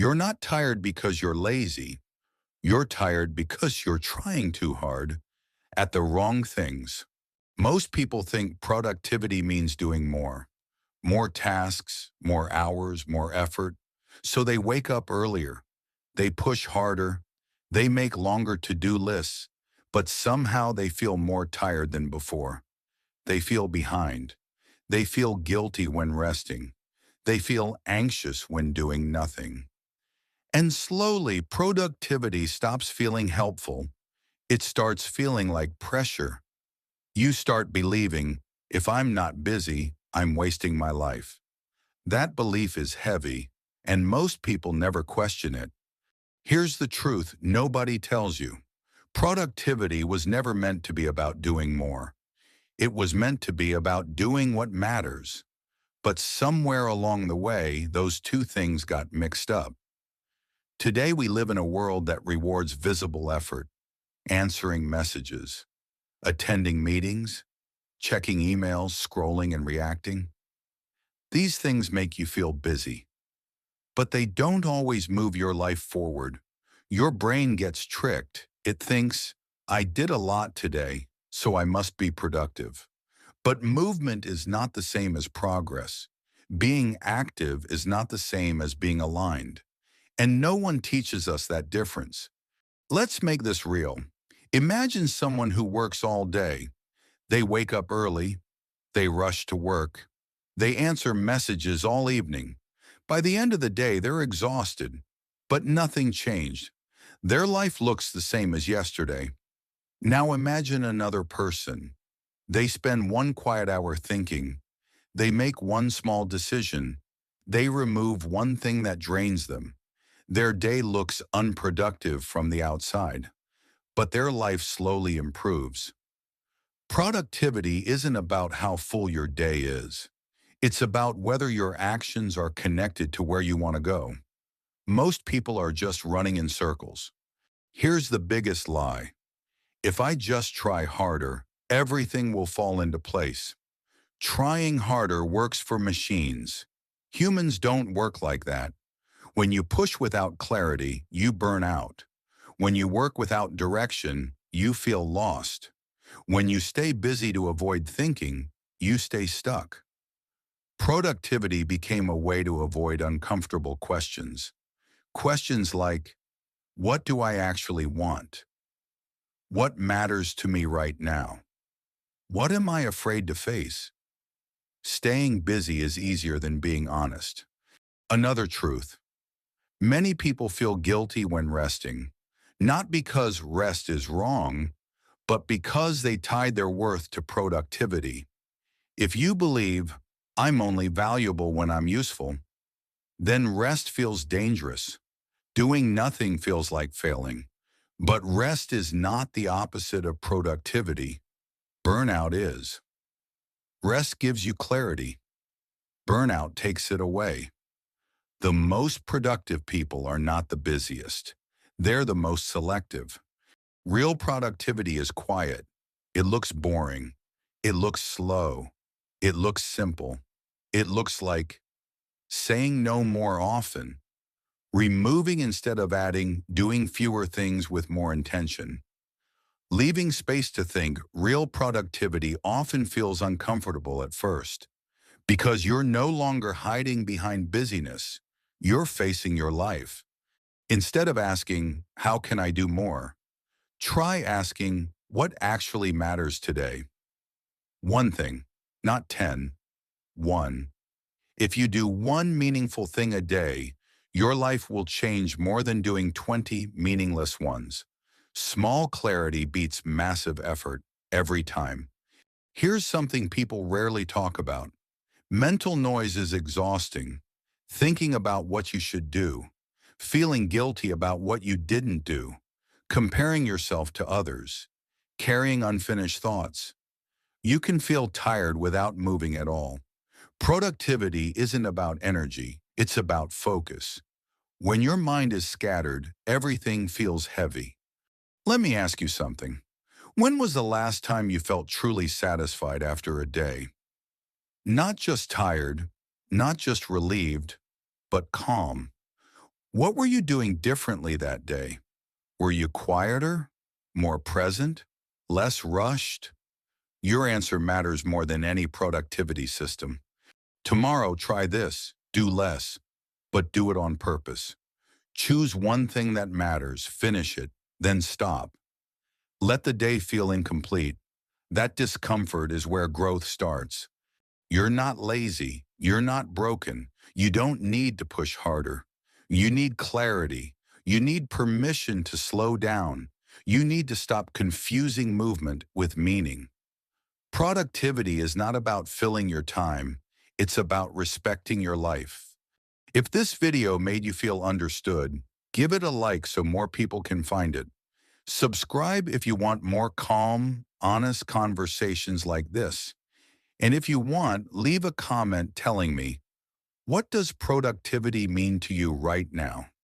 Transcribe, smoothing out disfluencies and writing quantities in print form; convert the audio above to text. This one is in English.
You're not tired because you're lazy. You're tired because you're trying too hard at the wrong things. Most people think productivity means doing more tasks, more hours, more effort. So they wake up earlier, they push harder, they make longer to-do lists, but somehow they feel more tired than before. They feel behind. They feel guilty when resting. They feel anxious when doing nothing. And slowly, productivity stops feeling helpful. It starts feeling like pressure. You start believing, if I'm not busy, I'm wasting my life. That belief is heavy, and most people never question it. Here's the truth nobody tells you. Productivity was never meant to be about doing more. It was meant to be about doing what matters. But somewhere along the way, those two things got mixed up. Today we live in a world that rewards visible effort, answering messages, attending meetings, checking emails, scrolling and reacting. These things make you feel busy, but they don't always move your life forward. Your brain gets tricked. It thinks, I did a lot today, so I must be productive. But movement is not the same as progress. Being active is not the same as being aligned. And no one teaches us that difference. Let's make this real. Imagine someone who works all day. They wake up early, they rush to work, they answer messages all evening. By the end of the day, they're exhausted, but nothing changed. Their life looks the same as yesterday. Now imagine another person. They spend one quiet hour thinking. They make one small decision. They remove one thing that drains them. Their day looks unproductive from the outside, but their life slowly improves. Productivity isn't about how full your day is. It's about whether your actions are connected to where you want to go. Most people are just running in circles. Here's the biggest lie. If I just try harder, everything will fall into place. Trying harder works for machines. Humans don't work like that. When you push without clarity, you burn out. When you work without direction, you feel lost. When you stay busy to avoid thinking, you stay stuck. Productivity became a way to avoid uncomfortable questions. Questions like, what do I actually want? What matters to me right now? What am I afraid to face? Staying busy is easier than being honest. Another truth. Many people feel guilty when resting, not because rest is wrong, but because they tied their worth to productivity. If you believe, I'm only valuable when I'm useful, then rest feels dangerous. Doing nothing feels like failing. But rest is not the opposite of productivity. Burnout is. Rest gives you clarity. Burnout takes it away. The most productive people are not the busiest. They're the most selective. Real productivity is quiet. It looks boring. It looks slow. It looks simple. It looks like saying no more often, removing instead of adding, doing fewer things with more intention. Leaving space to think. Real productivity often feels uncomfortable at first because you're no longer hiding behind busyness. You're facing your life. Instead of asking, how can I do more? Try asking, what actually matters today? One thing, not 10. One. If you do one meaningful thing a day, your life will change more than doing 20 meaningless ones. Small clarity beats massive effort every time. Here's something people rarely talk about. Mental noise is exhausting. Thinking about what you should do, feeling guilty about what you didn't do, comparing yourself to others, carrying unfinished thoughts. You can feel tired without moving at all. Productivity isn't about energy, it's about focus. When your mind is scattered, everything feels heavy. Let me ask you something. When was the last time you felt truly satisfied after a day? Not just tired, not just relieved, but calm. What were you doing differently that day? Were you quieter, more present, less rushed? Your answer matters more than any productivity system. Tomorrow, try this. Do less, but do it on purpose. Choose one thing that matters, finish it, then stop. Let the day feel incomplete. That discomfort is where growth starts. You're not lazy. You're not broken. You don't need to push harder. You need clarity. You need permission to slow down. You need to stop confusing movement with meaning. Productivity is not about filling your time. It's about respecting your life. If this video made you feel understood, give it a like so more people can find it. Subscribe if you want more calm, honest conversations like this. And if you want, leave a comment telling me, what does productivity mean to you right now?